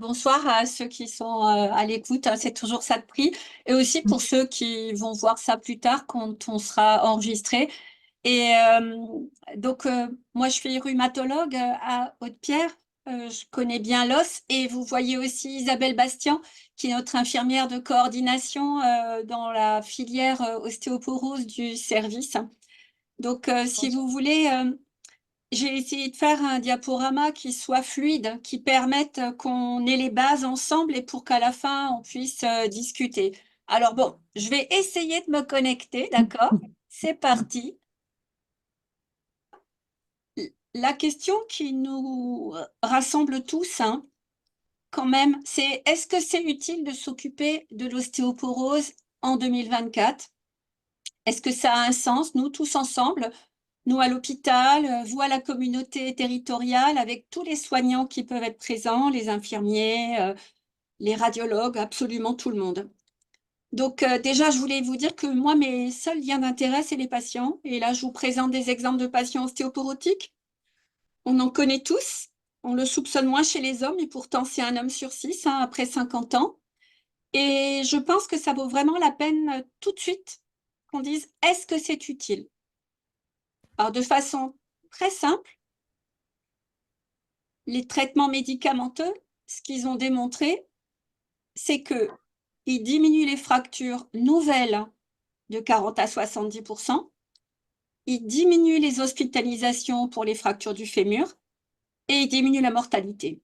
bonsoir à ceux qui sont à l'écoute, hein, c'est toujours ça de prix. Et aussi pour ceux qui vont voir ça plus tard quand on sera enregistré. Et moi, je suis rhumatologue à Haute-Pierre. Je connais bien l'os. Et vous voyez aussi Isabelle Bastian, qui est notre infirmière de coordination dans la filière ostéoporose du service. Donc, si vous voulez, j'ai essayé de faire un diaporama qui soit fluide, qui permette qu'on ait les bases ensemble et pour qu'à la fin, on puisse discuter. Alors bon, je vais essayer de me connecter, d'accord? C'est parti. La question qui nous rassemble tous, hein, quand même, c'est est-ce que c'est utile de s'occuper de l'ostéoporose en 2024? Est-ce que ça a un sens, nous tous ensemble? Nous à l'hôpital, vous à la communauté territoriale, avec tous les soignants qui peuvent être présents, les infirmiers, les radiologues, absolument tout le monde. Donc déjà, je voulais vous dire que moi, mes seuls liens d'intérêt, c'est les patients. Et là, je vous présente des exemples de patients ostéoporotiques. On en connaît tous. On le soupçonne moins chez les hommes, et pourtant, c'est un homme sur six, hein, après 50 ans. Et je pense que ça vaut vraiment la peine tout de suite qu'on dise, est-ce que c'est utile? Alors, de façon très simple, les traitements médicamenteux, ce qu'ils ont démontré, c'est qu'ils diminuent les fractures nouvelles de 40 à 70%, ils diminuent les hospitalisations pour les fractures du fémur et ils diminuent la mortalité.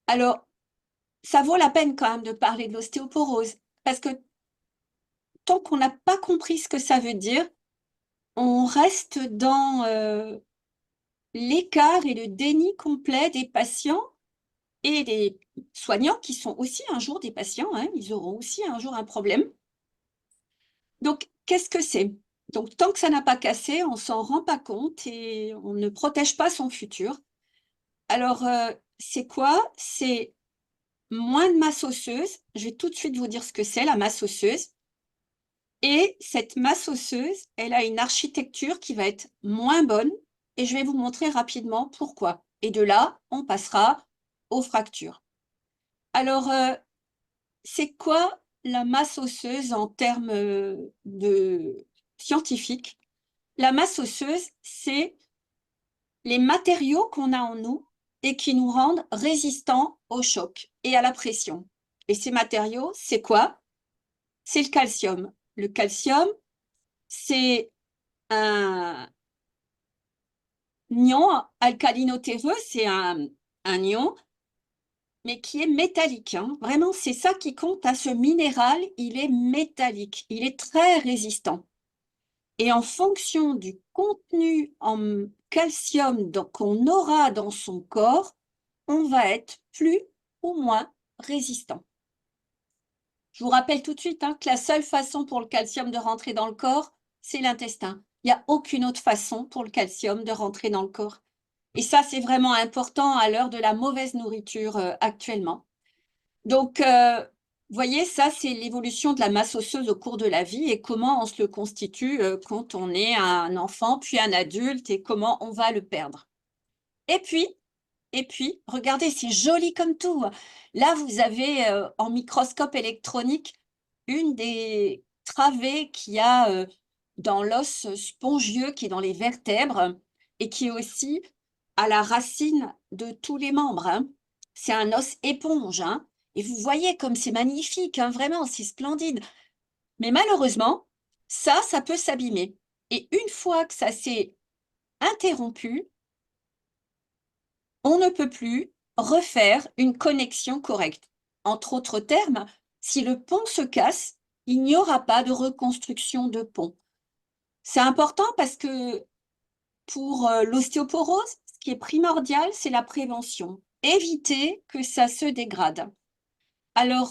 Alors, ça vaut la peine quand même de parler de l'ostéoporose, parce que tant qu'on n'a pas compris ce que ça veut dire, on reste dans l'écart et le déni complet des patients et des soignants qui sont aussi un jour des patients, hein, ils auront aussi un jour un problème. Donc, qu'est-ce que c'est? Donc, tant que ça n'a pas cassé, on s'en rend pas compte et on ne protège pas son futur. Alors, c'est quoi? C'est moins de masse osseuse. Je vais tout de suite vous dire ce que c'est, la masse osseuse. Et cette masse osseuse, elle a une architecture qui va être moins bonne et je vais vous montrer rapidement pourquoi. Et de là, on passera aux fractures. Alors, c'est quoi la masse osseuse en termes de scientifiques? La masse osseuse, c'est les matériaux qu'on a en nous et qui nous rendent résistants au choc et à la pression. Et ces matériaux, c'est quoi? C'est le calcium. Le calcium, c'est un ion alcalinotéreux, c'est un ion, mais qui est métallique, hein. Vraiment, c'est ça qui compte à ce minéral, il est métallique, il est très résistant. Et en fonction du contenu en calcium qu'on aura dans son corps, on va être plus ou moins résistant. Je vous rappelle tout de suite hein, que la seule façon pour le calcium de rentrer dans le corps, c'est l'intestin. Il n'y a aucune autre façon pour le calcium de rentrer dans le corps. Et ça, c'est vraiment important à l'heure de la mauvaise nourriture actuellement. Donc, vous voyez, ça, c'est l'évolution de la masse osseuse au cours de la vie et comment on se le constitue quand on est un enfant, puis un adulte et comment on va le perdre. Et puis, regardez, c'est joli comme tout. Là, vous avez en microscope électronique une des travées qu'il y a dans l'os spongieux qui est dans les vertèbres et qui est aussi à la racine de tous les membres, hein. C'est un os éponge, hein. Et vous voyez comme c'est magnifique, hein, vraiment, c'est splendide. Mais malheureusement, ça peut s'abîmer. Et une fois que ça s'est interrompu, on ne peut plus refaire une connexion correcte. Entre autres termes, si le pont se casse, il n'y aura pas de reconstruction de pont. C'est important parce que pour l'ostéoporose, ce qui est primordial, c'est la prévention. Éviter que ça se dégrade. Alors,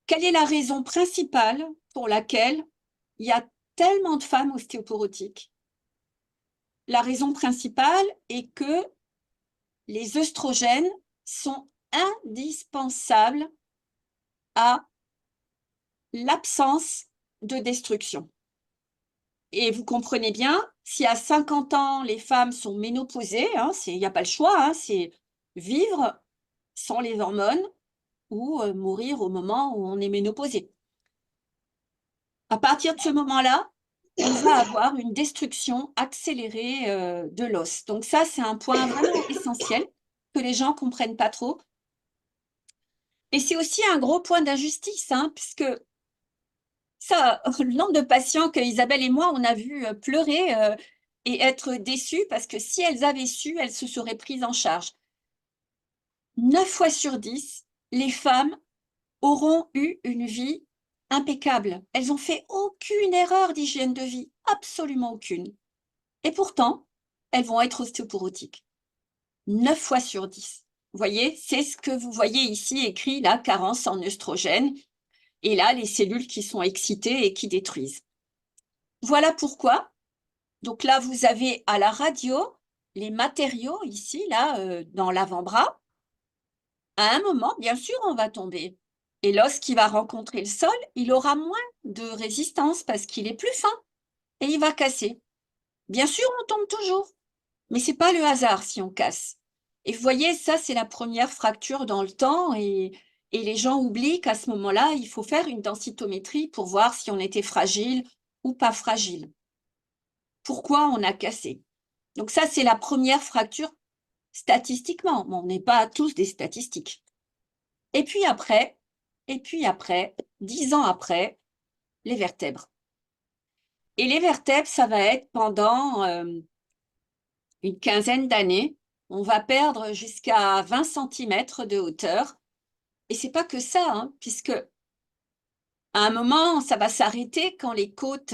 quelle est la raison principale pour laquelle il y a tellement de femmes ostéoporotiques? La raison principale est que les œstrogènes sont indispensables à l'absence de destruction. Et vous comprenez bien, si à 50 ans, les femmes sont ménopausées, hein, il n'y a pas le choix, hein, vivre sans les hormones ou mourir au moment où on est ménopausé. À partir de ce moment-là, on va avoir une destruction accélérée de l'os. Donc ça, c'est un point vraiment essentiel que les gens comprennent pas trop. Et c'est aussi un gros point d'injustice, hein, puisque ça, le nombre de patients que Isabelle et moi, on a vu pleurer et être déçus parce que si elles avaient su, elles se seraient prises en charge. 9 fois sur 10, les femmes auront eu une vie impeccable. Elles n'ont fait aucune erreur d'hygiène de vie, absolument aucune. Et pourtant, elles vont être ostéoporotiques. 9 fois sur 10. Vous voyez, c'est ce que vous voyez ici écrit, la carence en œstrogène, et là, les cellules qui sont excitées et qui détruisent. Voilà pourquoi. Donc là, vous avez à la radio les matériaux ici, là, dans l'avant-bras. À un moment, bien sûr, on va tomber. Et l'os qui va rencontrer le sol, il aura moins de résistance parce qu'il est plus fin et il va casser. Bien sûr, on tombe toujours, mais c'est pas le hasard si on casse. Et vous voyez, ça, c'est la première fracture dans le temps et les gens oublient qu'à ce moment-là, il faut faire une densitométrie pour voir si on était fragile ou pas fragile. Pourquoi on a cassé? Donc ça, c'est la première fracture statistiquement. Bon, on n'est pas tous des statistiques. Et puis après, 10 ans après, les vertèbres. Et les vertèbres, ça va être pendant une quinzaine d'années. On va perdre jusqu'à 20 centimètres de hauteur. Et c'est pas que ça, hein, puisque à un moment, ça va s'arrêter quand les côtes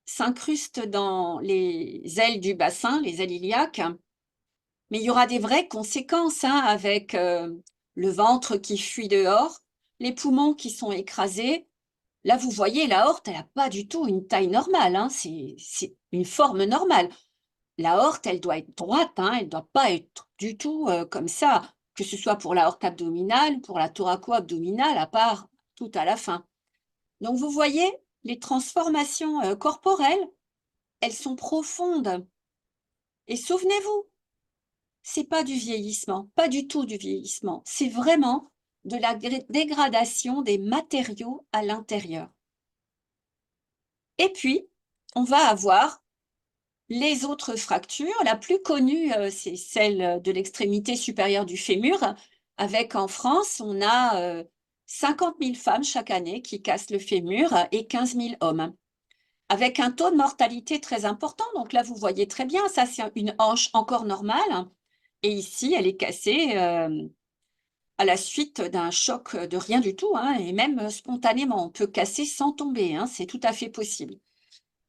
s'incrustent dans les ailes du bassin, les ailes iliaques. Mais il y aura des vraies conséquences, hein, avec le ventre qui fuit dehors, les poumons qui sont écrasés. Là, vous voyez, l'aorte, elle n'a pas du tout une taille normale, hein, c'est une forme normale. L'aorte, elle doit être droite, hein, elle ne doit pas être du tout comme ça, que ce soit pour l'aorte abdominale, pour la thoraco-abdominale, à part tout à la fin. Donc, vous voyez, les transformations corporelles, elles sont profondes. Et souvenez-vous, c'est pas du vieillissement, pas du tout du vieillissement. C'est vraiment de la dégradation des matériaux à l'intérieur. Et puis, on va avoir les autres fractures. La plus connue, c'est celle de l'extrémité supérieure du fémur, avec en France, on a 50 000 femmes chaque année qui cassent le fémur et 15 000 hommes, avec un taux de mortalité très important. Donc là, vous voyez très bien, ça c'est une hanche encore normale. Et ici, elle est cassée à la suite d'un choc de rien du tout, hein, et même spontanément. On peut casser sans tomber, hein, c'est tout à fait possible,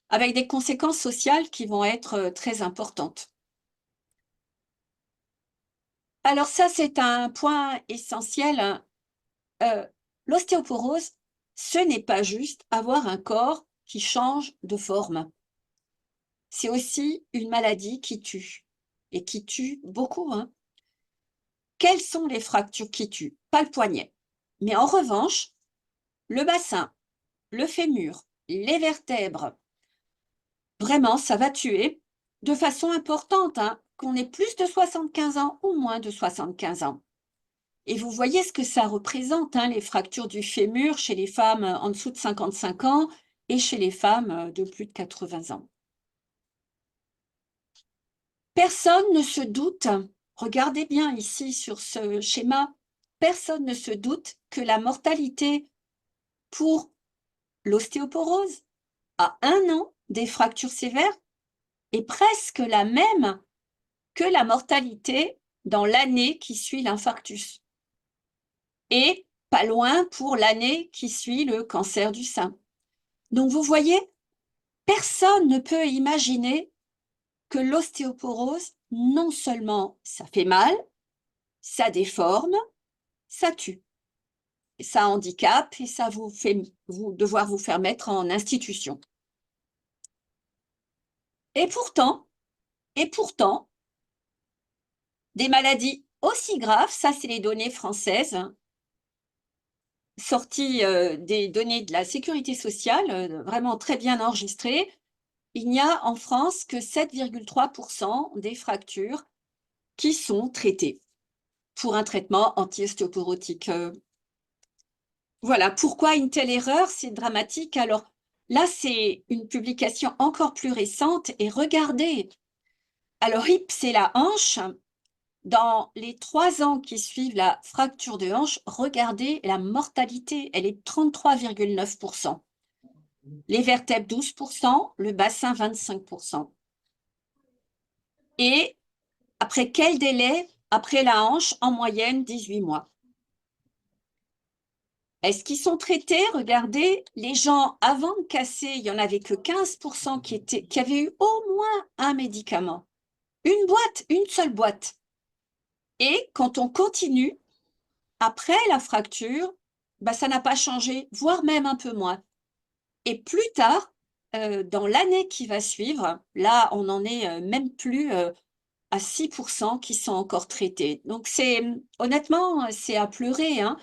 avec des conséquences sociales qui vont être très importantes. Alors ça, c'est un point essentiel, hein. L'ostéoporose, ce n'est pas juste avoir un corps qui change de forme. C'est aussi une maladie qui tue, et qui tue beaucoup, hein. Quelles sont les fractures qui tuent? Pas le poignet. Mais en revanche, le bassin, le fémur, les vertèbres, vraiment, ça va tuer de façon importante, hein, qu'on ait plus de 75 ans ou moins de 75 ans. Et vous voyez ce que ça représente, hein, les fractures du fémur chez les femmes en dessous de 55 ans et chez les femmes de plus de 80 ans. Personne ne se doute, regardez bien ici sur ce schéma, personne ne se doute que la mortalité pour l'ostéoporose à 1 an des fractures sévères est presque la même que la mortalité dans l'année qui suit l'infarctus. Et pas loin pour l'année qui suit le cancer du sein. Donc vous voyez, personne ne peut imaginer que l'ostéoporose, non seulement ça fait mal, ça déforme, ça tue, ça handicape et ça vous fait devoir vous faire mettre en institution. Et pourtant, des maladies aussi graves, ça c'est les données françaises, sorties des données de la sécurité sociale, vraiment très bien enregistrées. Il n'y a en France que 7,3% des fractures qui sont traités pour un traitement anti-ostéoporotique. Voilà, pourquoi une telle erreur? C'est dramatique. Alors là, c'est une publication encore plus récente et regardez, alors HIP, c'est la hanche. Dans les 3 ans qui suivent la fracture de hanche, regardez la mortalité, elle est 33,9%. Les vertèbres 12%, le bassin 25%. Et après quel délai? Après la hanche, en moyenne 18 mois. Est-ce qu'ils sont traités? Regardez, les gens avant de casser, il n'y en avait que 15% qui avaient eu au moins un médicament. Une boîte, une seule boîte. Et quand on continue, après la fracture, bah, ça n'a pas changé, voire même un peu moins. Et plus tard, dans l'année qui va suivre, là, on en est même plus à 6% qui sont encore traités. Donc, honnêtement, c'est à pleurer, hein.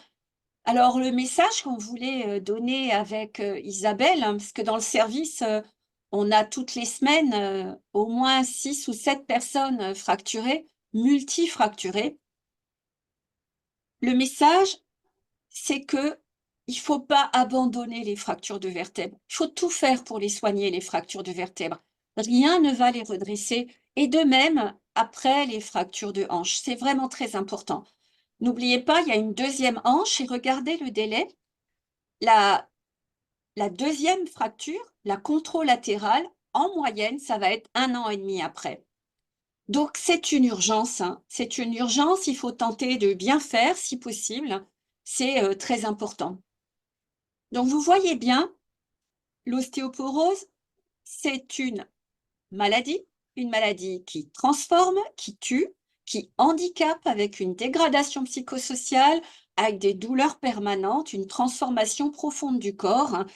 Alors, le message qu'on voulait donner avec Isabelle, hein, parce que dans le service, on a toutes les semaines au moins 6 ou 7 personnes fracturées, multifracturées. Le message, c'est que il faut pas abandonner les fractures de vertèbres. Il faut tout faire pour les soigner, les fractures de vertèbres. Rien ne va les redresser. Et de même, après les fractures de hanche, c'est vraiment très important. N'oubliez pas, il y a une deuxième hanche et regardez le délai. La, la deuxième fracture, la contralatérale, en moyenne, ça va être 1 an et demi après. Donc, c'est une urgence, hein. C'est une urgence. Il faut tenter de bien faire si possible. C'est très important. Donc, vous voyez bien, l'ostéoporose, c'est une maladie qui transforme, qui tue, qui handicape avec une dégradation psychosociale, avec des douleurs permanentes, une transformation profonde du corps, hein,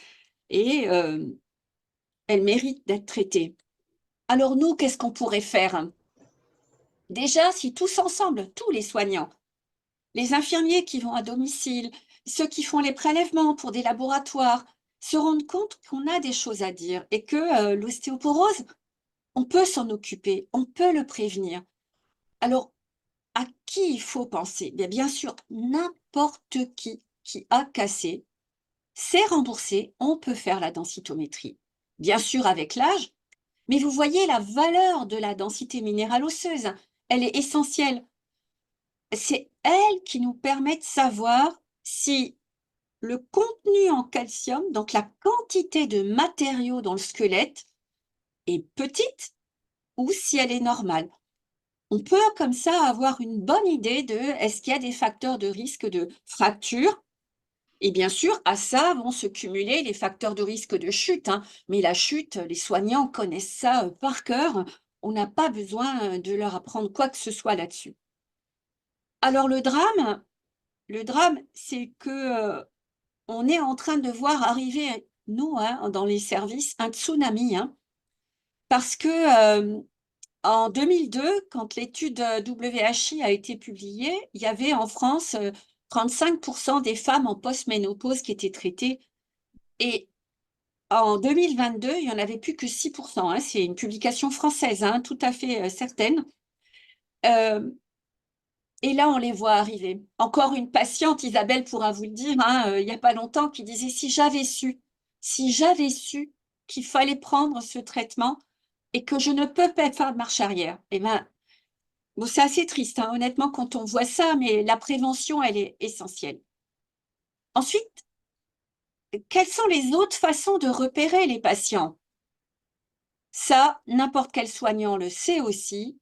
et elle mérite d'être traitée. Alors nous, qu'est-ce qu'on pourrait faire? Déjà, si tous ensemble, tous les soignants, les infirmiers qui vont à domicile, ceux qui font les prélèvements pour des laboratoires, se rendent compte qu'on a des choses à dire et que l'ostéoporose, on peut s'en occuper, on peut le prévenir. Alors, à qui il faut penser? Bien sûr, n'importe qui a cassé, c'est remboursé, on peut faire la densitométrie. Bien sûr, avec l'âge, mais vous voyez la valeur de la densité minérale osseuse, elle est essentielle. C'est elle qui nous permet de savoir si le contenu en calcium, donc la quantité de matériaux dans le squelette, est petite ou si elle est normale. On peut comme ça avoir une bonne idée de est-ce qu'il y a des facteurs de risque de fracture. Et bien sûr, à ça vont se cumuler les facteurs de risque de chute, hein. Mais la chute, les soignants connaissent ça par cœur. On n'a pas besoin de leur apprendre quoi que ce soit là-dessus. Alors le drame, c'est que on est en train de voir arriver, nous, hein, dans les services, un tsunami, hein, parce que en 2002, quand l'étude WHI a été publiée, il y avait en France 35% des femmes en post-ménopause qui étaient traitées. Et en 2022, il n'y en avait plus que 6%, hein. C'est une publication française, hein, tout à fait certaine. Euh, et là, on les voit arriver. Encore une patiente, Isabelle pourra vous le dire, hein, il n'y a pas longtemps, qui disait, si j'avais su qu'il fallait prendre ce traitement et que je ne peux pas faire de marche arrière. Eh ben, bon, c'est assez triste, hein, honnêtement, quand on voit ça, mais la prévention, elle est essentielle. Ensuite, quelles sont les autres façons de repérer les patients? Ça, n'importe quel soignant le sait aussi,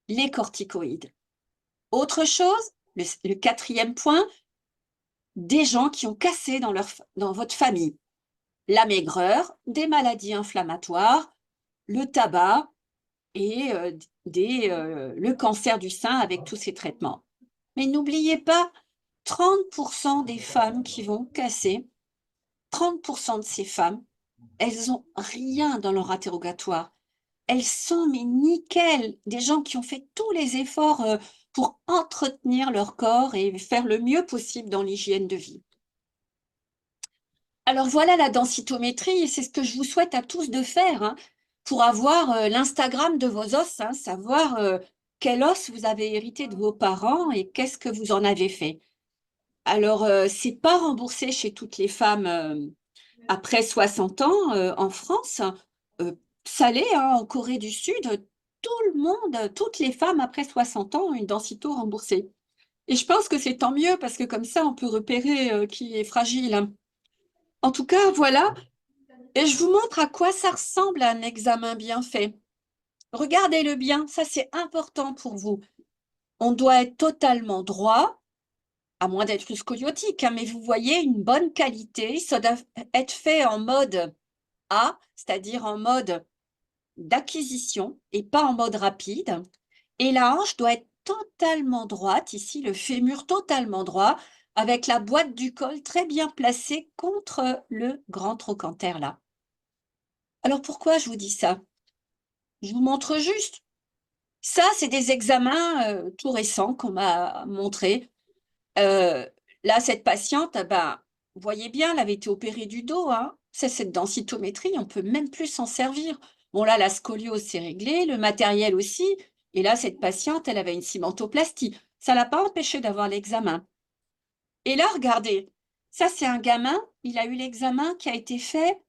les corticoïdes. Autre chose, le quatrième point, des gens qui ont cassé dans votre famille. La maigreur, des maladies inflammatoires, le tabac et le cancer du sein avec tous ces traitements. Mais n'oubliez pas, 30% des femmes qui vont casser, 30% de ces femmes, elles ont rien dans leur interrogatoire. Elles sont mais nickel, des gens qui ont fait tous les efforts pour entretenir leur corps et faire le mieux possible dans l'hygiène de vie. Alors voilà la densitométrie, et c'est ce que je vous souhaite à tous de faire, hein, pour avoir l'Instagram de vos os, hein, savoir quel os vous avez hérité de vos parents et qu'est-ce que vous en avez fait? Alors, c'est pas remboursé chez toutes les femmes, après 60 ans, en France. Ça l'est, hein, en Corée du Sud, tout le monde, toutes les femmes après 60 ans ont une densito remboursée et je pense que c'est tant mieux parce que comme ça, on peut repérer, qui est fragile. En tout cas, voilà et je vous montre à quoi ça ressemble un examen bien fait. Regardez-le bien, ça c'est important pour vous. On doit être totalement droit, à moins d'être scoliotique, hein, mais vous voyez une bonne qualité, ça doit être fait en mode A, c'est-à-dire en mode d'acquisition et pas en mode rapide. Et la hanche doit être totalement droite, ici le fémur totalement droit, avec la boîte du col très bien placée contre le grand trochanter là. Alors pourquoi je vous dis ça? Je vous montre juste. Ça, c'est des examens tout récents qu'on m'a montrés. Là, cette patiente, ben, vous voyez bien, elle avait été opérée du dos, hein. C'est cette densitométrie, on peut même plus s'en servir. Bon, là, la scoliose, c'est réglé, le matériel aussi. Et là, cette patiente, elle avait une cimentoplastie. Ça l'a pas empêché d'avoir l'examen. Et là, regardez, ça, c'est un gamin, il a eu l'examen qui a été fait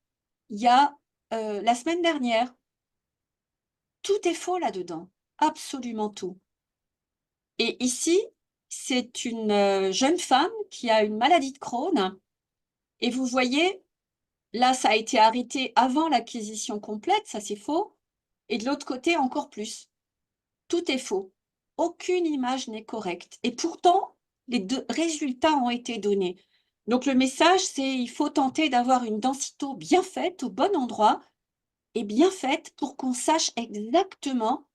il y a la semaine dernière. Tout est faux là-dedans, absolument tout. Et ici, c'est une jeune femme qui a une maladie de Crohn. Et vous voyez, là, ça a été arrêté avant l'acquisition complète, ça c'est faux. Et de l'autre côté, encore plus. Tout est faux. Aucune image n'est correcte. Et pourtant, les deux résultats ont été donnés. Donc le message, c'est il faut tenter d'avoir une densito bien faite, au bon endroit, et bien faite pour qu'on sache exactement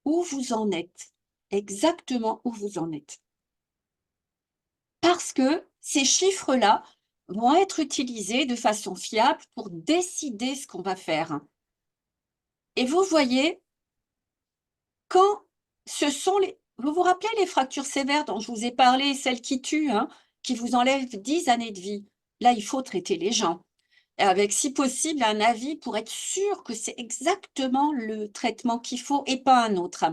où vous en êtes. Exactement où vous en êtes. Parce que ces chiffres-là vont être utilisés de façon fiable pour décider ce qu'on va faire. Et vous voyez, quand ce sont les... Vous vous rappelez les fractures sévères dont je vous ai parlé, celles qui tuent, hein, qui vous enlèvent 10 années de vie? Là, il faut traiter les gens, avec si possible un avis pour être sûr que c'est exactement le traitement qu'il faut et pas un autre.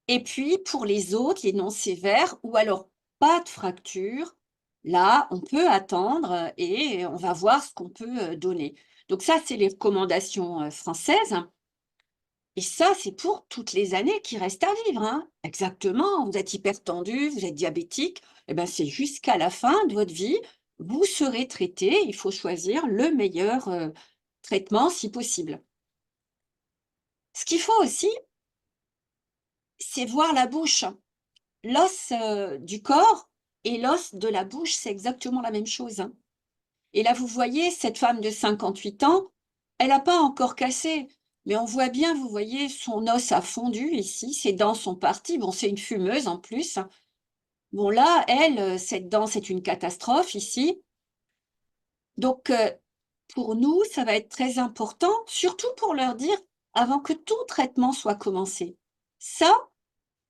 Et puis, pour les autres, les non sévères ou alors pas de fracture, là, on peut attendre et on va voir ce qu'on peut donner. Donc ça, c'est les recommandations françaises. Et ça, c'est pour toutes les années qui restent à vivre, hein. Exactement, vous êtes hypertendu, vous êtes diabétique, eh ben, c'est jusqu'à la fin de votre vie, vous serez traité. Il faut choisir le meilleur traitement si possible. Ce qu'il faut aussi, c'est voir la bouche. L'os, du corps et l'os de la bouche, c'est exactement la même chose, hein. Et là, vous voyez, cette femme de 58 ans, elle n'a pas encore cassé, mais on voit bien, vous voyez, son os a fondu ici, ses dents sont parties. Bon, c'est une fumeuse en plus. Bon là, elle, cette dent, c'est une catastrophe ici. Donc, pour nous, ça va être très important, surtout pour leur dire, avant que tout traitement soit commencé. Ça,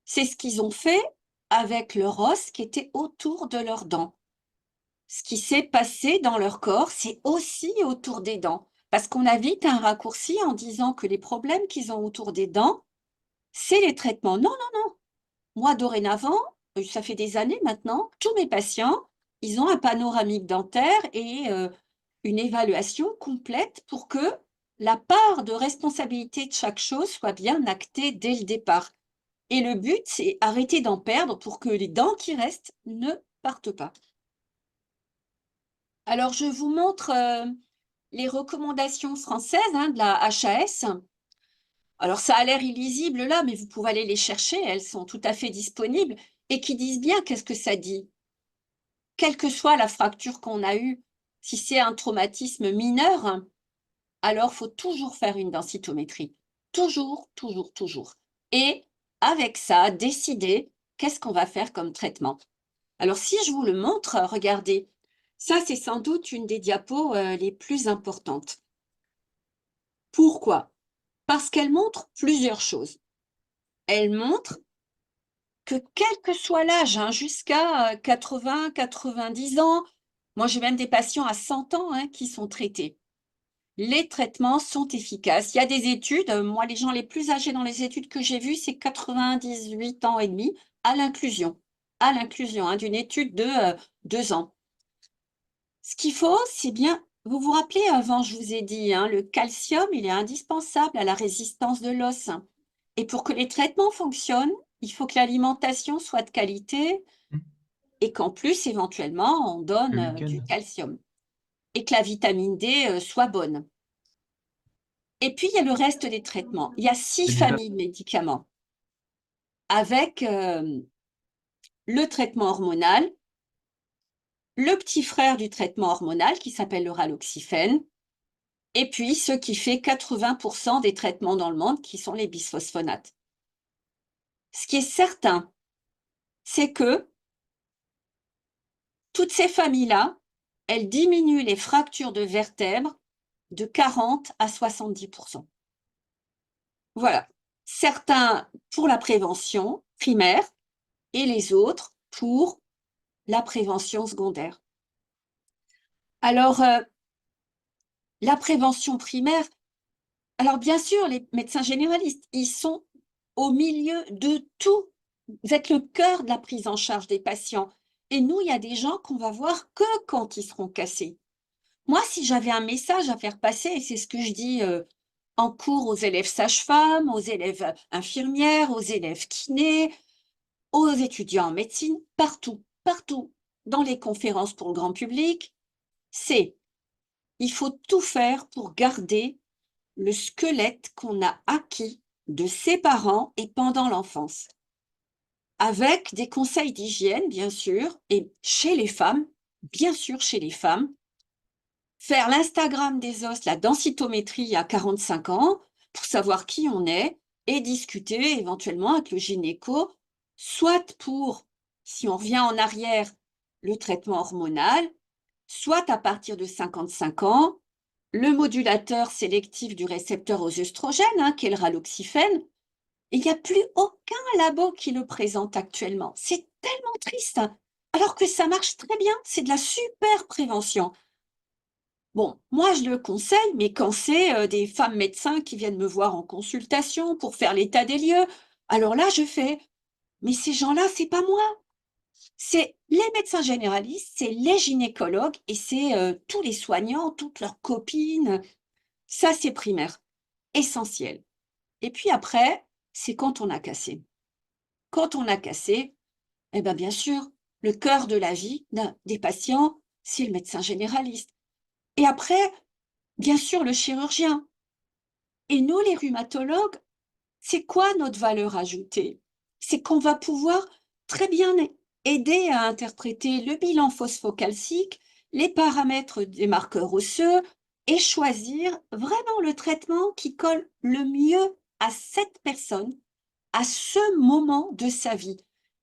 c'est ce qu'ils ont fait avec leur os qui était autour de leurs dents. Ce qui s'est passé dans leur corps, c'est aussi autour des dents. Parce qu'on a vite un raccourci en disant que les problèmes qu'ils ont autour des dents, c'est les traitements. Non, non, non. Moi, dorénavant, ça fait des années maintenant, tous mes patients, ils ont un panoramique dentaire et une évaluation complète pour que la part de responsabilité de chaque chose soit bien actée dès le départ. Et le but, c'est arrêter d'en perdre pour que les dents qui restent ne partent pas. Alors, je vous montre les recommandations françaises, hein, de la HAS. Alors, ça a l'air illisible là, mais vous pouvez aller les chercher, elles sont tout à fait disponibles et qui disent bien qu'est-ce que ça dit. Quelle que soit la fracture qu'on a eue, si c'est un traumatisme mineur, alors faut toujours faire une densitométrie. Toujours, toujours, toujours. Et avec ça, décider qu'est-ce qu'on va faire comme traitement. Alors, si je vous le montre, regardez, ça, c'est sans doute une des diapos les plus importantes. Pourquoi? Parce qu'elle montre plusieurs choses. Elle montre que quel que soit l'âge, hein, jusqu'à 80, 90 ans, moi j'ai même des patients à 100 ans, hein, qui sont traités. Les traitements sont efficaces. Il y a des études, moi, les gens les plus âgés dans les études que j'ai vues, c'est 98 ans et demi à l'inclusion, hein, d'une étude de 2 ans. Ce qu'il faut, c'est bien vous vous rappelez avant, je vous ai dit, hein, le calcium, il est indispensable à la résistance de l'os, et pour que les traitements fonctionnent, il faut que l'alimentation soit de qualité Mmh. et qu'en plus, éventuellement, on donne, Le week-end. du calcium et que la vitamine D, soit bonne. Et puis, il y a le reste des traitements. Il y a 6 C'est déjà familles de médicaments avec, le traitement hormonal, le petit frère du traitement hormonal qui s'appelle le raloxifène, et puis ce qui fait 80 des traitements dans le monde qui sont les bisphosphonates. Ce qui est certain, c'est que toutes ces familles-là, elles diminuent les fractures de vertèbres de 40 à 70. Voilà. Certains pour la prévention primaire et les autres pour la prévention secondaire. Alors, la prévention primaire, alors bien sûr, les médecins généralistes, ils sont au milieu de tout. Vous êtes le cœur de la prise en charge des patients. Et nous, il y a des gens qu'on va voir que quand ils seront cassés. Moi, si j'avais un message à faire passer, et c'est ce que je dis en cours aux élèves sages-femmes, aux élèves infirmières, aux élèves kinés, aux étudiants en médecine, partout, partout, dans les conférences pour le grand public, c'est il faut tout faire pour garder le squelette qu'on a acquis de ses parents et pendant l'enfance. Avec des conseils d'hygiène, bien sûr, et chez les femmes, bien sûr chez les femmes, faire l'Instagram des os, la densitométrie à 45 ans, pour savoir qui on est et discuter éventuellement avec le gynéco, soit pour, si on revient en arrière, le traitement hormonal, soit à partir de 55 ans, le modulateur sélectif du récepteur aux œstrogènes, hein, qui est le raloxifène. Il n'y a plus aucun labo qui le présente actuellement. C'est tellement triste, hein, alors que ça marche très bien, c'est de la super prévention. Bon, moi je le conseille, mais quand c'est des femmes médecins qui viennent me voir en consultation pour faire l'état des lieux, alors là je fais, mais ces gens-là, c'est pas moi. C'est les médecins généralistes, c'est les gynécologues et c'est tous les soignants, toutes leurs copines. Ça, c'est primaire, essentiel. Et puis après, c'est quand on a cassé. Quand on a cassé, eh ben, bien sûr, le cœur de la vie des patients, c'est le médecin généraliste. Et après, bien sûr, le chirurgien. Et nous, les rhumatologues, c'est quoi notre valeur ajoutée? C'est qu'on va pouvoir très bien aider à interpréter le bilan phosphocalcique, les paramètres des marqueurs osseux et choisir vraiment le traitement qui colle le mieux à cette personne, à ce moment de sa vie.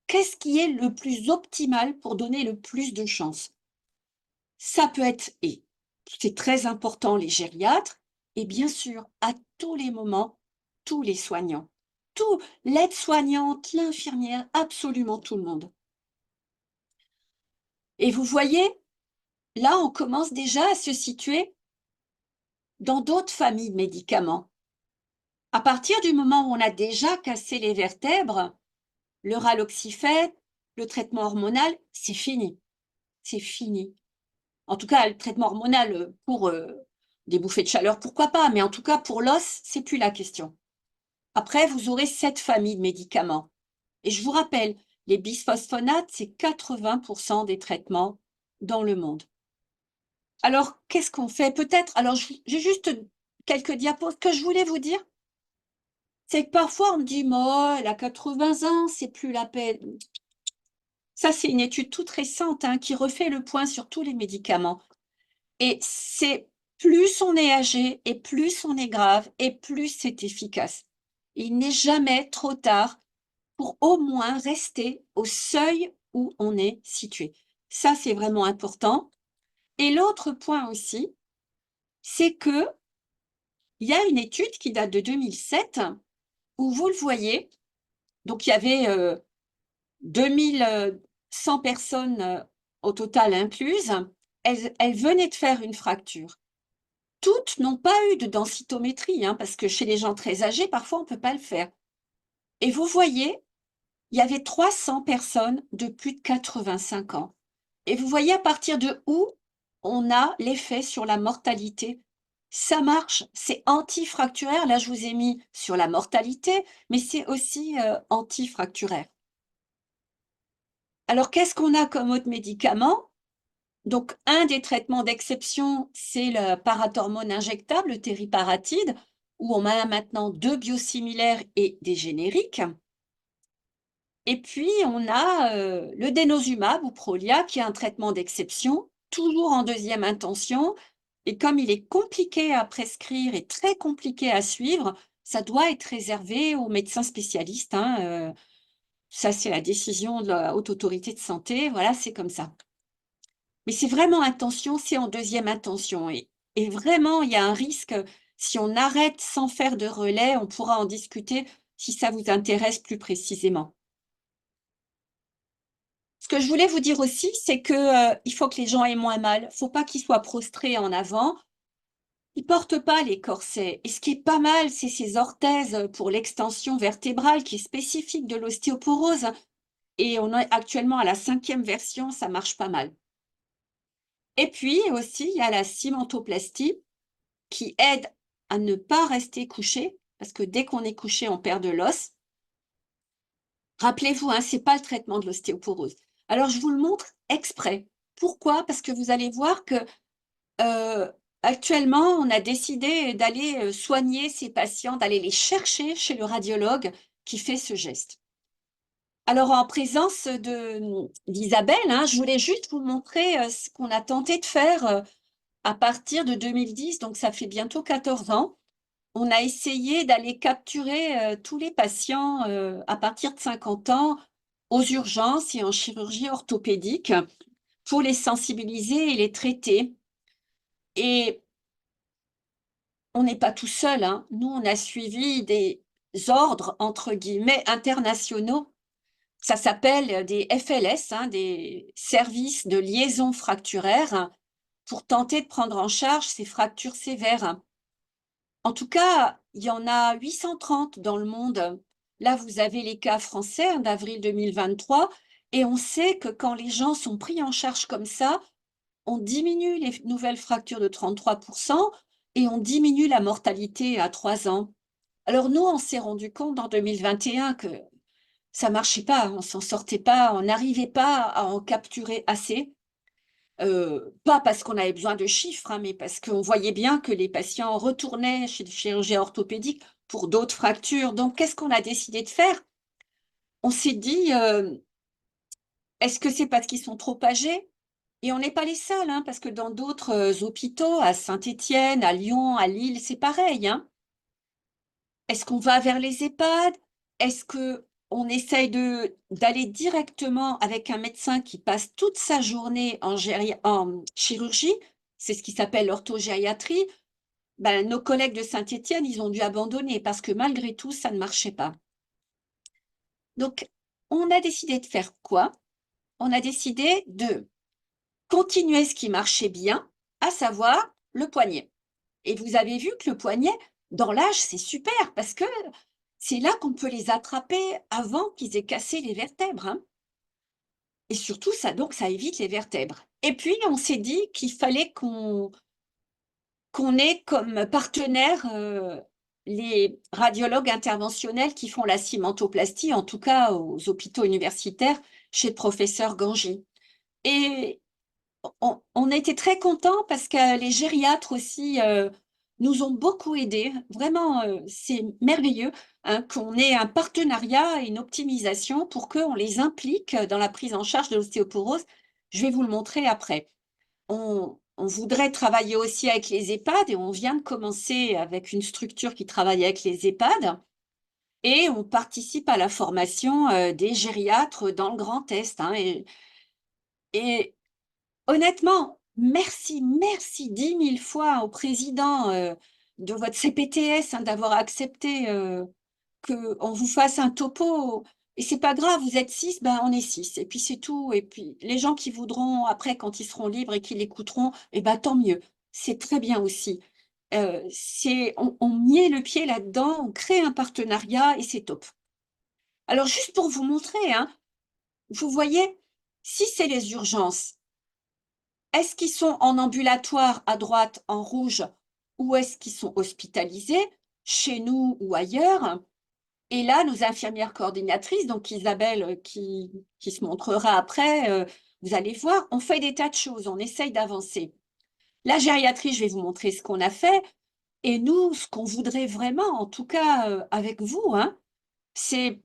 Qu'est-ce qui est le plus optimal pour donner le plus de chance? Ça peut être, et c'est très important, les gériatres, et bien sûr, à tous les moments, tous les soignants. Tout, l'aide-soignante, l'infirmière, absolument tout le monde. Et vous voyez, là, on commence déjà à se situer dans d'autres familles de médicaments. À partir du moment où on a déjà cassé les vertèbres, le raloxifène, le traitement hormonal, c'est fini. C'est fini. En tout cas, le traitement hormonal, pour, des bouffées de chaleur, pourquoi pas, mais en tout cas pour l'os, c'est plus la question. Après, vous aurez cette famille de médicaments et je vous rappelle, les bisphosphonates, c'est 80 des traitements dans le monde. Alors, qu'est-ce qu'on fait? Peut-être alors j'ai juste quelques diapos. Ce que je voulais vous dire, c'est que parfois on me dit: «Oh, elle a 80 ans, c'est plus la peine». Ça, c'est une étude toute récente, hein, qui refait le point sur tous les médicaments. Et c'est plus on est âgé et plus on est grave et plus c'est efficace. Il n'est jamais trop tard pour au moins rester au seuil où on est situé. Ça, c'est vraiment important. Et l'autre point aussi, c'est qu'il y a une étude qui date de 2007 où vous le voyez, donc il y avait 2100 personnes au total incluses. Elles venaient de faire une fracture. toutes n'ont pas eu de densitométrie, hein, parce que chez les gens très âgés, parfois, on ne peut pas le faire. Et vous voyez, il y avait 300 personnes de plus de 85 ans. Et vous voyez à partir de où on a l'effet sur la mortalité. Ça marche, c'est antifracturaire. Là, je vous ai mis sur la mortalité, mais c'est aussi antifracturaire. Alors, qu'est-ce qu'on a comme autre médicament? Donc, un des traitements d'exception, c'est le parathormone injectable, le tériparatide, où on a maintenant 2 biosimilaires et des génériques. Et puis, on a le denosumab ou Prolia, qui est un traitement d'exception, toujours en deuxième intention. Et comme il est compliqué à prescrire et très compliqué à suivre, ça doit être réservé aux médecins spécialistes, hein. Ça, c'est la décision de la Haute Autorité de Santé. Voilà, c'est comme ça. Mais c'est vraiment intention, c'est en deuxième intention. Et vraiment, il y a un risque, si on arrête sans faire de relais, on pourra en discuter si ça vous intéresse plus précisément. Ce que je voulais vous dire aussi, c'est que, il faut que les gens aient moins mal. Faut pas qu'ils soient prostrés en avant. Ils portent pas les corsets et ce qui est pas mal, c'est ces orthèses, pour l'extension vertébrale qui est spécifique de l'ostéoporose et on est actuellement à la 5e version, ça marche pas mal. Et puis aussi, il y a la cimentoplastie qui aide à ne pas rester couché, parce que dès qu'on est couché, on perd de l'os. Rappelez-vous, hein, c'est pas le traitement de l'ostéoporose. Alors je vous le montre exprès. Pourquoi? Parce que vous allez voir que, actuellement, on a décidé d'aller, soigner ces patients, d'aller les chercher chez le radiologue qui fait ce geste. Alors en présence d'Isabelle, hein, je voulais juste vous montrer, ce qu'on a tenté de faire, à partir de 2010, donc ça fait bientôt 14 ans. On a essayé d'aller capturer, tous les patients, à partir de 50 ans aux urgences et en chirurgie orthopédique pour les sensibiliser et les traiter. Et on n'est pas tout seul, hein. Nous, on a suivi des ordres, entre guillemets, internationaux. Ça s'appelle, des FLS, hein, des services de liaison fracturaire, pour tenter de prendre en charge ces fractures sévères. En tout cas, il y en a 830 dans le monde. Là, vous avez les cas français, hein, d'avril 2023 et on sait que quand les gens sont pris en charge comme ça, on diminue les nouvelles fractures de 33 et on diminue la mortalité à 3 ans. Alors nous, on s'est rendu compte en 2021 que ça marchait pas, on s'en sortait pas, on n'arrivait pas à en capturer assez. Pas parce qu'on avait besoin de chiffres, hein, mais parce qu'on voyait bien que les patients retournaient chez le chirurgien orthopédique pour d'autres fractures. Donc qu'est-ce qu'on a décidé de faire? On s'est dit, «Est-ce que c'est parce qu'ils sont trop âgés?» Et on n'est pas les seuls, hein, parce que dans d'autres, hôpitaux, à Saint-Étienne, à Lyon, à Lille, c'est pareil, hein. Est-ce qu'on va vers les EHPAD? Est-ce qu'on essaye d'aller directement avec un médecin qui passe toute sa journée en chirurgie? C'est ce qui s'appelle l'orthogériatrie. Ben, nos collègues de Saint-Étienne, ils ont dû abandonner parce que malgré tout, ça ne marchait pas. Donc, on a décidé de faire quoi? On a décidé de continuer ce qui marchait bien, à savoir le poignet. Et vous avez vu que le poignet, dans l'âge, c'est super parce que c'est là qu'on peut les attraper avant qu'ils aient cassé les vertèbres, hein. Et surtout, ça évite les vertèbres. Et puis, on s'est dit qu'il fallait qu'on ait comme partenaire, les radiologues interventionnels qui font la cimentoplastie, en tout cas aux hôpitaux universitaires, chez le professeur Gangy. Et on était très contents parce que les gériatres aussi, nous ont beaucoup aidés. Vraiment, c'est merveilleux, hein, qu'on ait un partenariat et une optimisation pour qu'on les implique dans la prise en charge de l'ostéoporose. Je vais vous le montrer après. On voudrait travailler aussi avec les EHPAD et on vient de commencer avec une structure qui travaille avec les EHPAD et on participe à la formation, des gériatres dans le Grand Est, hein, et honnêtement, merci, merci 10 000 fois au président, de votre CPTS, hein, d'avoir accepté, qu'on vous fasse un topo et c'est pas grave, vous êtes 6, ben, on est 6 et puis c'est tout et puis les gens qui voudront après quand ils seront libres et qui l'écouteront et ben, tant mieux. C'est très bien aussi On met le pied là-dedans, on crée un partenariat et c'est top. Alors juste pour vous montrer, hein, vous voyez, si c'est les urgences, est-ce qu'ils sont en ambulatoire à droite en rouge ou est-ce qu'ils sont hospitalisés chez nous ou ailleurs? Et là, nos infirmières coordinatrices, donc Isabelle, qui se montrera après, vous allez voir, on fait des tas de choses, on essaye d'avancer. La gériatrie, je vais vous montrer ce qu'on a fait et nous, ce qu'on voudrait vraiment, en tout cas, avec vous, hein, c'est,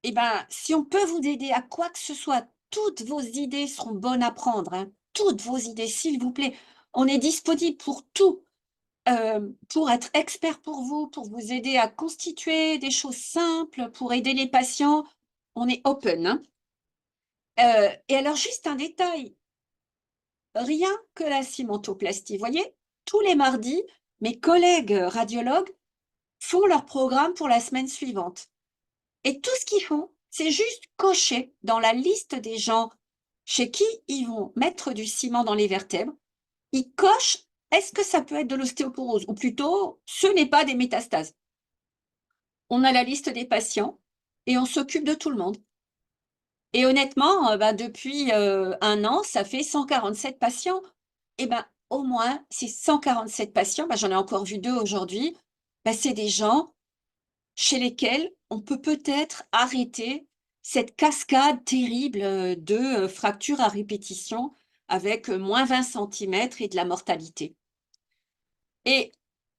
eh ben, si on peut vous aider à quoi que ce soit, toutes vos idées seront bonnes à prendre, hein, toutes vos idées, s'il vous plaît. On est disponible pour tout, pour être expert pour vous, pour vous aider à constituer des choses simples, pour aider les patients. On est open, hein. Et alors juste un détail, rien que la cimentoplastie. Vous voyez, tous les mardis, mes collègues radiologues font leur programme pour la semaine suivante. Et tout ce qu'ils font, c'est juste cocher dans la liste des gens chez qui ils vont mettre du ciment dans les vertèbres. Ils cochent, est-ce que ça peut être de l'ostéoporose? Ou plutôt, ce n'est pas des métastases. On a la liste des patients et on s'occupe de tout le monde. Et honnêtement, bah, depuis 1 an, ça fait 147 patients. Et ben, au moins, ces 147 patients, bah, j'en ai encore vu 2 aujourd'hui, bah, c'est des gens chez lesquels on peut peut-être arrêter cette cascade terrible, de, fractures à répétition avec, moins 20 centimètres et de la mortalité. Et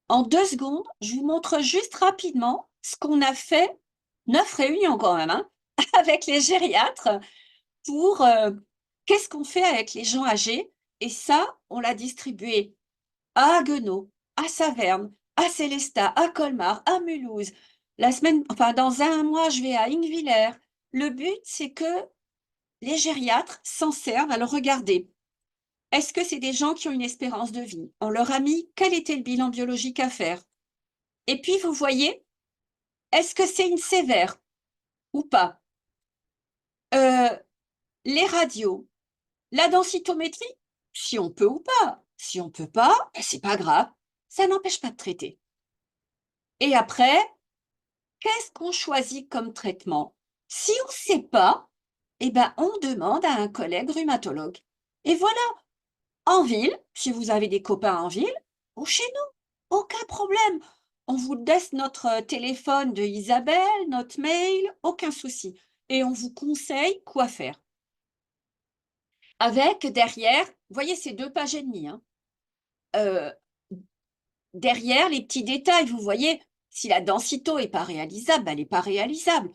en 2 secondes, je vous montre juste rapidement ce qu'on a fait, 9 réunions quand même, hein, avec les gériatres pour, qu'est-ce qu'on fait avec les gens âgés? Et ça, on l'a distribué à Haguenau, à Saverne, à Sélestat, à Colmar, à Mulhouse. Dans 1 mois, je vais à Ingwiller. Le but, c'est que les gériatres s'en servent. Alors regardez, est-ce que c'est des gens qui ont une espérance de vie? On leur a mis quel était le bilan biologique à faire? Et puis vous voyez, est-ce que c'est une sévère ou pas? Heu, les radios, la densitométrie, si on peut ou pas. Si on peut pas, c'est pas grave, ça n'empêche pas de traiter. Et après, qu'est-ce qu'on choisit comme traitement? Si on sait pas, eh ben, on demande à un collègue rhumatologue. Et voilà, en ville, si vous avez des copains en ville, ou chez nous, aucun problème. On vous laisse notre téléphone de Isabelle, notre mail, aucun souci. Et on vous conseille quoi faire. Avec derrière, vous voyez, c'est 2 pages et demie, hein. Heu, derrière les petits détails, vous voyez, si la densito est pas réalisable, elle est pas réalisable.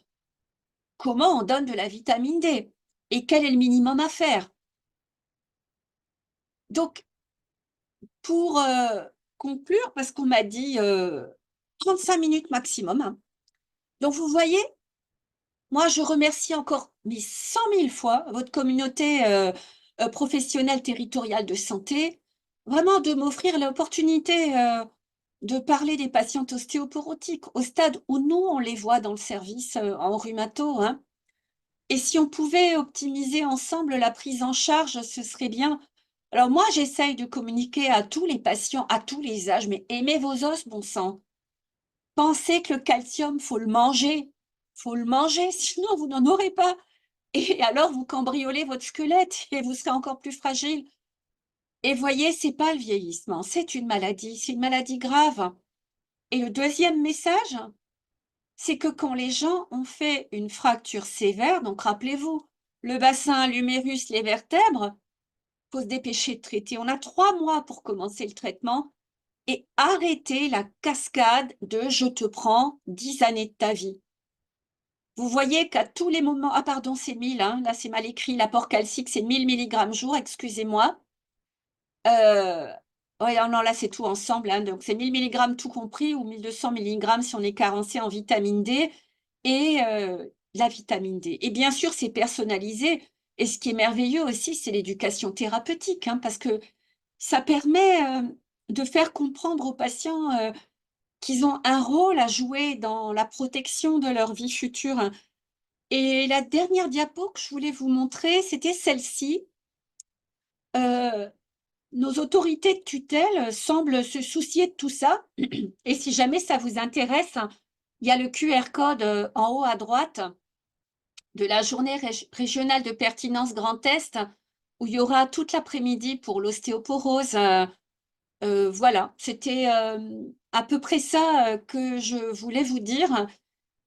Comment on donne de la vitamine D? Et quel est le minimum à faire? Donc pour, conclure, parce qu'on m'a dit, 35 minutes maximum, hein. Donc vous voyez, moi je remercie encore, mais 100 000 fois votre communauté, professionnelle territoriale de santé, vraiment de m'offrir l'opportunité, de parler des patientes ostéoporotiques au stade où nous on les voit dans le service, en rhumato, hein. Et si on pouvait optimiser ensemble la prise en charge, ce serait bien. Alors moi, j'essaye de communiquer à tous les patients, à tous les âges, mais aimez vos os, bon sang. Pensez que le calcium, faut le manger, sinon vous n'en aurez pas. Et alors vous cambriolez votre squelette et vous serez encore plus fragile. Et voyez, c'est pas le vieillissement, c'est une maladie grave. Et le deuxième message, c'est que quand les gens ont fait une fracture sévère, donc rappelez-vous, le bassin, l'humérus, les vertèbres, faut se dépêcher de traiter. On a 3 mois pour commencer le traitement et arrêter la cascade de «je te prends 10 années de ta vie». Vous voyez qu'à tous les moments, ah pardon, c'est 1000, hein, là c'est mal écrit, l'apport calcique c'est 1000 milligrammes jour, excusez-moi. Heu, ouais, non, non, là c'est tout ensemble, hein, donc c'est 1000 milligrammes tout compris ou 1200 milligrammes si on est carencé en vitamine D et la vitamine D et bien sûr, c'est personnalisé et ce qui est merveilleux aussi, c'est l'éducation thérapeutique, hein, parce que ça permet, de faire comprendre aux patients, qu'ils ont un rôle à jouer dans la protection de leur vie future, hein. Et la dernière diapo que je voulais vous montrer, c'était celle-ci. nos autorités de tutelle semblent se soucier de tout ça. Et si jamais ça vous intéresse, il y a le QR code en haut à droite de la journée régionale de pertinence Grand Est, où il y aura toute l'après-midi pour l'ostéoporose. Voilà, c'était à peu près ça que je voulais vous dire.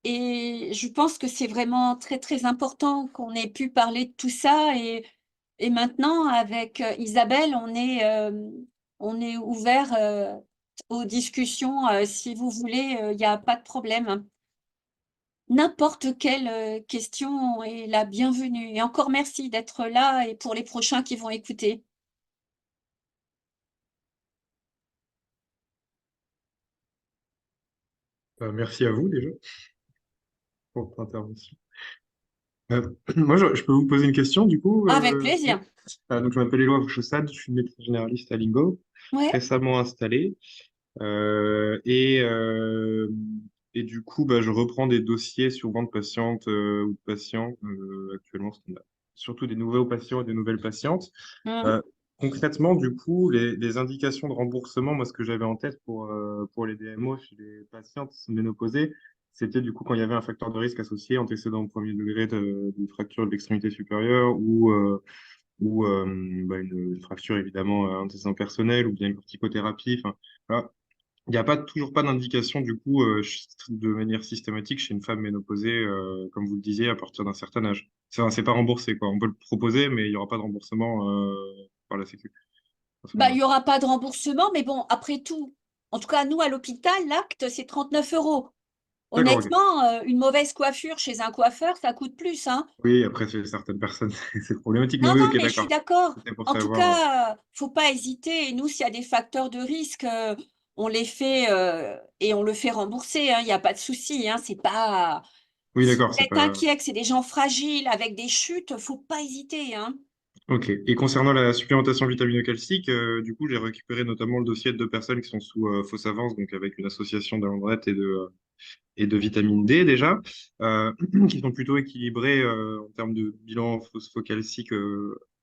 Et je pense que c'est vraiment très, très important qu'on ait pu parler de tout ça. Et maintenant, avec Isabelle, on est ouvert aux discussions. Si vous voulez, il n'y a pas de problème. N'importe quelle question est la bienvenue. Et encore merci d'être là et pour les prochains qui vont écouter. Merci à vous déjà pour votre intervention. Moi, je peux vous poser une question du coup. Avec Oui. plaisir. Donc, je m'appelle Éloi Chaussade, je suis médecin généraliste à Lingo, Ouais. récemment installé. Euh, et, euh, et du coup, bah, je reprends des dossiers souvent de patientes ou de patients actuellement, parce qu'on a surtout des nouveaux patients et des nouvelles patientes. Mhm. Euh, Concrètement, du coup, les indications de remboursement, moi, ce que j'avais en tête pour les DMO chez les patientes ménopausées, c'était du coup quand il y avait un facteur de risque associé, antécédent au premier degré de fracture de l'extrémité supérieure ou bah, une fracture évidemment antécédent personnel ou bien une corticothérapie. Enfin, voilà. Il n'y a pas toujours pas d'indication du coup de manière systématique chez une femme ménopausée, comme vous le disiez, à partir d'un certain âge. C'est pas remboursé quoi. On peut le proposer, mais il n'y aura pas de remboursement par la Sécu à ce Bah, il moment-là. n'y aura pas de remboursement, mais bon, après tout, en tout cas, nous, à l'hôpital, l'acte, c'est 39 €. D'accord, ok. Honnêtement, une mauvaise coiffure chez un coiffeur, ça coûte plus, hein. Oui, après chez certaines personnes c'est problématique, mais Non, oui, non, ok, mais je suis d'accord. d'accord. C'était pour En tout savoir. cas, faut pas hésiter. Et nous, s'il y a des facteurs de risque, on les fait et on le fait rembourser, hein. Il n'y a pas de souci, hein. C'est pas. Oui, Si d'accord, vous c'est êtes pas. inquiet, que c'est des gens fragiles avec des chutes, faut pas hésiter, hein. Ok. Et concernant la supplémentation vitamino-calcique, du coup, j'ai récupéré notamment le dossier de deux personnes qui sont sous fausse avance, donc avec une association d'Andrette et de vitamine D déjà, euh, qui sont plutôt équilibrés en termes de bilan phosphocalcique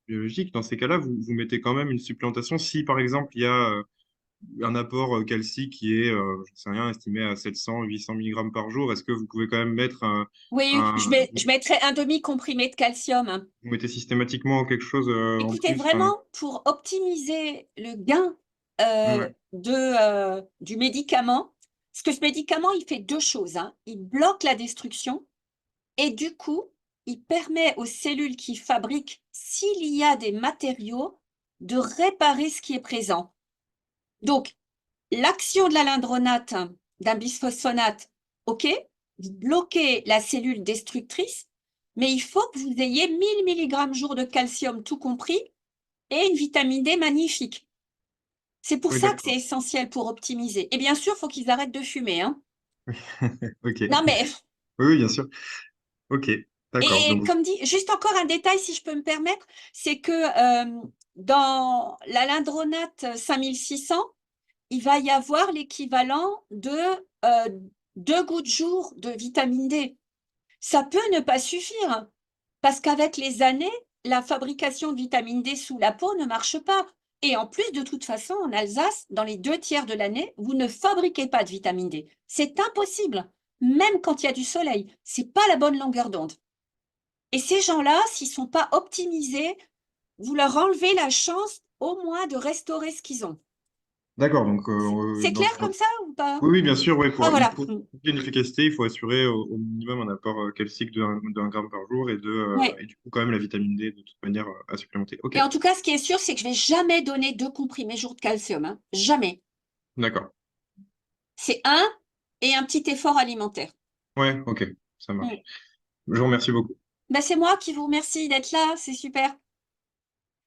biologique. Dans ces cas-là, vous mettez quand même une supplémentation si, par exemple, il y a un apport calcique qui est, je ne sais rien, estimé à 700-800 mg par jour. Est-ce que vous pouvez quand même mettre Oui, je mettrai un demi-comprimé de calcium, hein. vous mettez systématiquement quelque chose en Écoutez, plus, enfin, vraiment, pour optimiser le gain ouais, du médicament, parce que ce médicament, il fait deux choses, hein. Il bloque la destruction et du coup, il permet aux cellules qui fabriquent, s'il y a des matériaux, de réparer ce qui est présent. Donc, l'action de la lindronate, d'un bisphosphonate, OK, vous bloquez la cellule destructrice, mais il faut que vous ayez 1000 mg jour de calcium tout compris et une vitamine D magnifique. C'est pour oui, ça que c'est d'accord. essentiel pour optimiser. Et bien sûr, il faut qu'ils arrêtent de fumer, hein. Ok. Non, mais Oui, oui, bien sûr. Ok, d'accord. et Donc, comme dit, juste encore un détail, si je peux me permettre, c'est que dans la lindronate 5600, il va y avoir l'équivalent de euh, 2 gouttes jour de vitamine D. Ça peut ne pas suffire, parce qu'avec les années, la fabrication de vitamine D sous la peau ne marche pas. Et en plus, de toute façon, en Alsace, dans les 2 tiers de l'année, vous ne fabriquez pas de vitamine D. C'est impossible, même quand il y a du soleil. C'est pas la bonne longueur d'onde. Et ces gens-là, s'ils sont pas optimisés, vous leur enlevez la chance au moins de restaurer ce qu'ils ont. d'accord. Donc, C'est clair comme ça ou pas? oui, oui, bien sûr. Oui, Ah voilà. pour une efficacité, il faut assurer au minimum un apport calcique d'un gramme par jour Ouais. et du coup, quand même, la vitamine D de toute manière à supplémenter. Ok, Et en tout cas, ce qui est sûr, c'est que je vais jamais donner 2 comprimés jour de calcium, hein. Jamais. d'accord. C'est un et un petit effort alimentaire. Ouais, ok, ça Mm. marche. Je vous remercie beaucoup. Ben, c'est moi qui vous remercie d'être là, c'est super.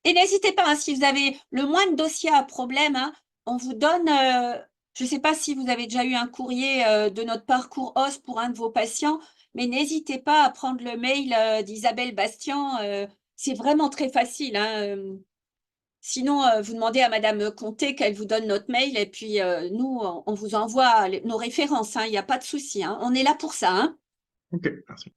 Et n'hésitez pas, hein, si vous avez le moindre dossier à problème, hein, on vous donne, je ne sais pas si vous avez déjà eu un courrier de notre parcours OS pour un de vos patients, mais n'hésitez pas à prendre le mail d'Isabelle Bastian. C'est vraiment très facile, hein. Sinon, vous demandez à Madame Comté qu'elle vous donne notre mail et puis nous, on vous envoie nos références, hein, il n'y a pas de souci, hein. On est là pour ça, hein. Ok, merci.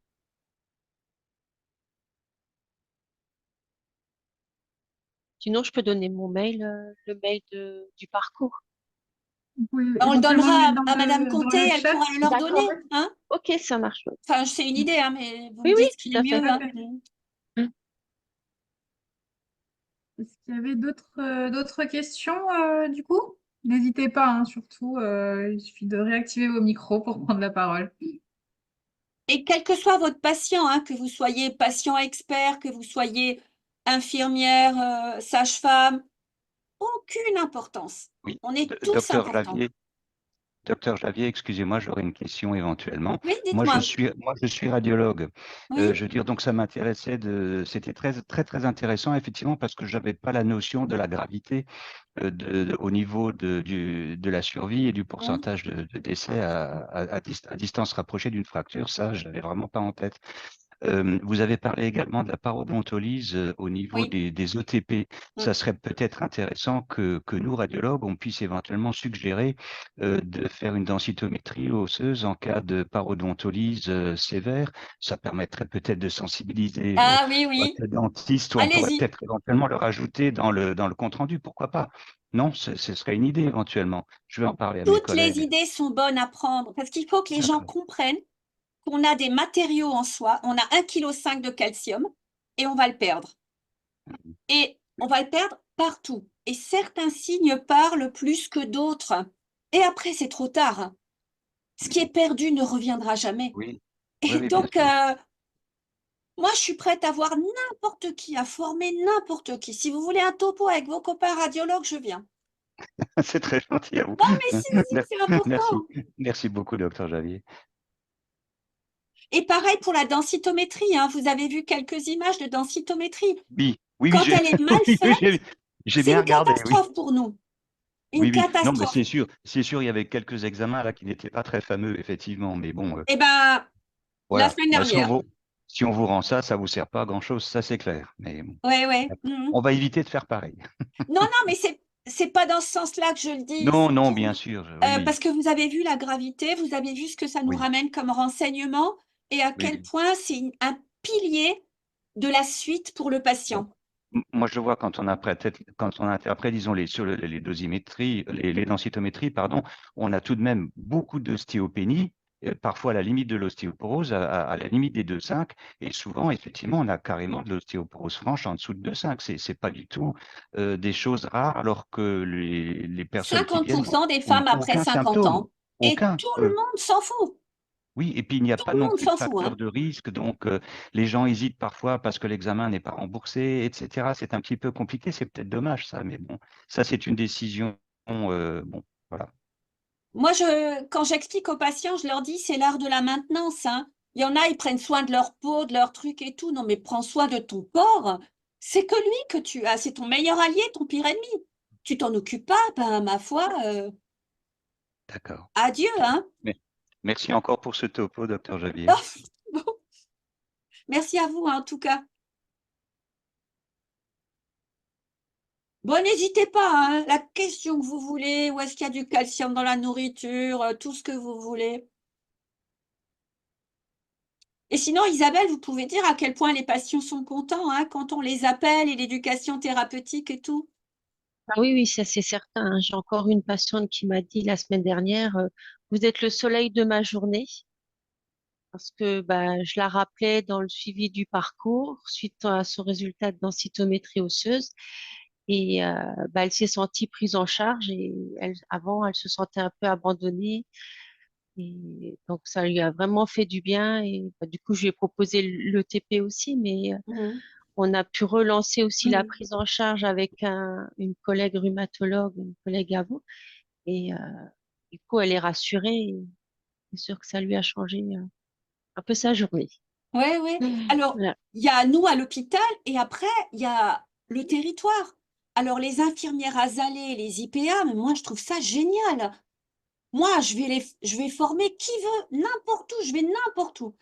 Sinon, je peux donner mon mail, le mail du parcours. Vous pouvez On le éventuellement le donnera mettre à Madame dans Conté, le elle chat. pourra le leur donner, D'accord. hein? Ok, ça marche. Ouais. Enfin, c'est une idée, hein, mais vous Oui, me oui, dites ce qui tout est à fait. mieux, hein. Est-ce qu'il y avait d'autres questions du coup? N'hésitez pas, hein, surtout, il suffit de réactiver vos micros pour prendre la parole. Et quel que soit votre patient, hein, que vous soyez patient expert, que vous soyez infirmière, sage-femme, aucune importance. Oui, On est tous docteur importants. Javier, docteur Javier, excusez-moi, j'aurais une question éventuellement. Oui, Moi, je dites-moi. suis, moi, je suis radiologue. Oui, Je veux dire, donc ça m'intéressait c'était très, très, très intéressant, effectivement, parce que j'avais pas la notion de la gravité au niveau de la survie et du mmh, pourcentage de décès à distance rapprochée d'une fracture. Ça, je l'avais vraiment pas en tête. Vous avez parlé également de la parodontolyse au niveau oui, des ETP. mmh. Ça serait peut-être intéressant que nous, radiologues, on puisse éventuellement suggérer de faire une densitométrie osseuse en cas de parodontolyse sévère. Ça permettrait peut-être de sensibiliser Ah oui, oui, votre dentiste, ou on pourrait allez-y. peut-être éventuellement le rajouter dans le compte-rendu. Pourquoi pas? Non, ce serait une idée éventuellement. Je vais en parler à mes Toutes les collègues. idées sont bonnes à prendre parce qu'il faut que les gens D'accord. comprennent qu'on a des matériaux en soi, on a 1,5 kg de calcium et on va le perdre. Et on va le perdre partout. Et certains signes parlent plus que d'autres. Et après, c'est trop tard. Ce qui est perdu ne reviendra jamais. Oui, oui, Et oui, bien donc, sûr. moi, je suis prête à voir n'importe qui, à former n'importe qui. Si vous voulez un topo avec vos copains radiologues, je viens. C'est très gentil à vous. Non, mais si, c'est Merci. important. Merci beaucoup, docteur Javier. Et pareil pour la densitométrie, hein. Vous avez vu quelques images de densitométrie. Oui, oui, oui, Quand elle est mal oui, oui, faite, j'ai c'est bien une regardé, oui. catastrophe pour nous. Oui, Une oui. Non, mais catastrophe. c'est sûr, il y avait quelques examens là qui n'étaient pas très fameux, effectivement. Mais bon, Eh ben, la voilà. semaine Bah, dernière. si on vous rend ça, ça vous sert pas à grand-chose, ça c'est clair. Mais bon, Ouais, ouais. Mhm. on va éviter de faire pareil. Non, non, mais c'est pas dans ce sens-là que je le dis. Non, C'est non, pour bien sûr. Oui, oui, parce que vous avez vu la gravité, vous avez vu ce que ça nous oui, ramène comme renseignement et à oui, quel oui. point c'est un pilier de la suite pour le Bon. patient. Moi, je vois quand on interprète, disons, sur les dosimétries, les densitométries, pardon, on a tout de même beaucoup d'ostéopénie, parfois à la limite de l'ostéoporose, à la limite des 2,5, et souvent, effectivement, on a carrément de l'ostéoporose franche en dessous de 2,5. C'est pas du tout des choses rares, alors que les personnes qui viennent 50% des ont femmes après aucun 50 symptôme, ans. Et aucun. tout le monde s'en fout. Oui, et puis il n'y a Tout pas le non monde plus de s'en fout, facteur hein. de risque, donc les gens hésitent parfois parce que l'examen n'est pas remboursé, etc. C'est un petit peu compliqué, c'est peut-être dommage ça, mais bon, ça c'est une décision. Bon, voilà. Moi, quand j'explique aux patients, je leur dis, c'est l'art de la maintenance, hein. Il y en a, ils prennent soin de leur peau, de leurs trucs et tout. Non, mais prends soin de ton corps. C'est que lui que tu as. C'est ton meilleur allié, ton pire ennemi. Tu t'en occupes pas, ben, ma foi, D'accord. adieu, hein. Mais merci encore pour ce topo, docteur Javier. Oh, bon. Merci à vous, hein, en tout cas. Bon, n'hésitez pas, hein, la question que vous voulez, où est-ce qu'il y a du calcium dans la nourriture, tout ce que vous voulez. Et sinon, Isabelle, vous pouvez dire à quel point les patients sont contents, hein, quand on les appelle et l'éducation thérapeutique et tout. Ah oui, oui, ça c'est certain, hein. J'ai encore une patiente qui m'a dit la semaine dernière, vous êtes le soleil de ma journée, parce que bah, je la rappelais dans le suivi du parcours suite à son résultat de densitométrie osseuse. Et bah, elle s'est sentie prise en charge et avant, elle se sentait un peu abandonnée. Et donc, ça lui a vraiment fait du bien. Et bah, du coup, je lui ai proposé l'ETP aussi, mais Mmh. on a pu relancer aussi la Mmh. prise en charge avec une collègue rhumatologue, une collègue à vous. Et du coup, elle est rassurée. Et c'est sûr que ça lui a changé un peu sa journée. Ouais, ouais. Alors, Voilà. il y a nous à l'hôpital et après, il y a le territoire. Alors, les infirmières azalées, les IPA, mais moi, je trouve ça génial. Moi, je vais former qui veut, n'importe où, je vais n'importe où.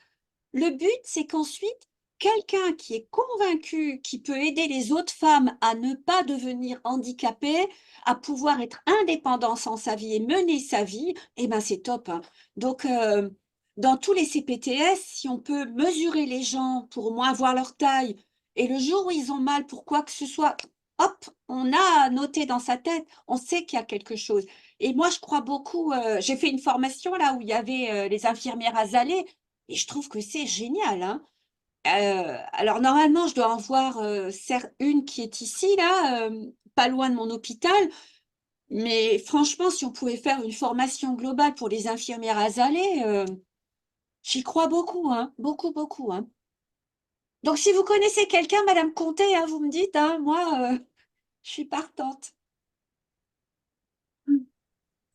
Le but, c'est qu'ensuite, quelqu'un qui est convaincu, qui peut aider les autres femmes à ne pas devenir handicapées, à pouvoir être indépendant sans sa vie et mener sa vie, eh ben, c'est top, hein. Donc, dans tous les CPTS, si on peut mesurer les gens pour au moins voir leur taille et le jour où ils ont mal pour quoi que ce soit, hop, on a noté dans sa tête, on sait qu'il y a quelque chose. Et moi, je crois beaucoup, j'ai fait une formation là où il y avait les infirmières azalées, et je trouve que c'est génial, hein. Alors normalement, je dois en voir une qui est ici, là, pas loin de mon hôpital, mais franchement, si on pouvait faire une formation globale pour les infirmières azalées, j'y crois beaucoup, hein, beaucoup, beaucoup, hein. Donc si vous connaissez quelqu'un, Madame Comté, hein, vous me dites, hein, moi, je suis partante.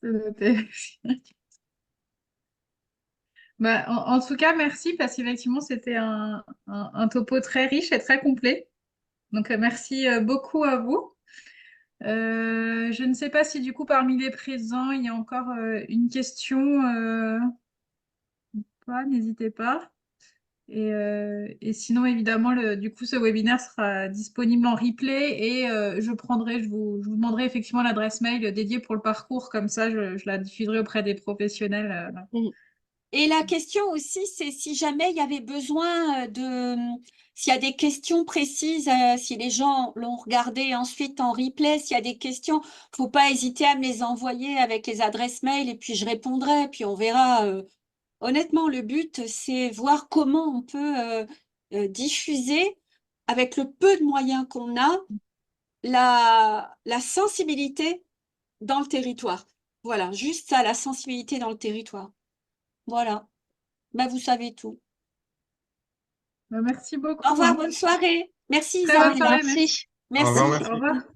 C'est noté. Bah, en tout cas, merci parce qu'effectivement, c'était un topo très riche et très complet. Donc, merci beaucoup à vous. Je ne sais pas si du coup, parmi les présents, il y a encore une question. Ou pas, n'hésitez pas. Et sinon, évidemment, du coup, ce webinaire sera disponible en replay et je vous demanderai effectivement l'adresse mail dédiée pour le parcours. Comme ça, je la diffuserai auprès des professionnels. Et la question aussi, c'est si jamais il y avait besoin s'il y a des questions précises, si les gens l'ont regardé ensuite en replay, s'il y a des questions, faut pas hésiter à me les envoyer avec les adresses mail et puis je répondrai, puis on verra. Honnêtement, le but, c'est voir comment on peut diffuser, avec le peu de moyens qu'on a, la sensibilité dans le territoire. Voilà, juste ça, la sensibilité dans le territoire. Voilà. Ben, vous savez tout. Merci Au beaucoup, revoir, hein. bonne soirée. Merci Très bonne Isabelle. soirée, Merci. Au revoir, Merci. merci. Au revoir.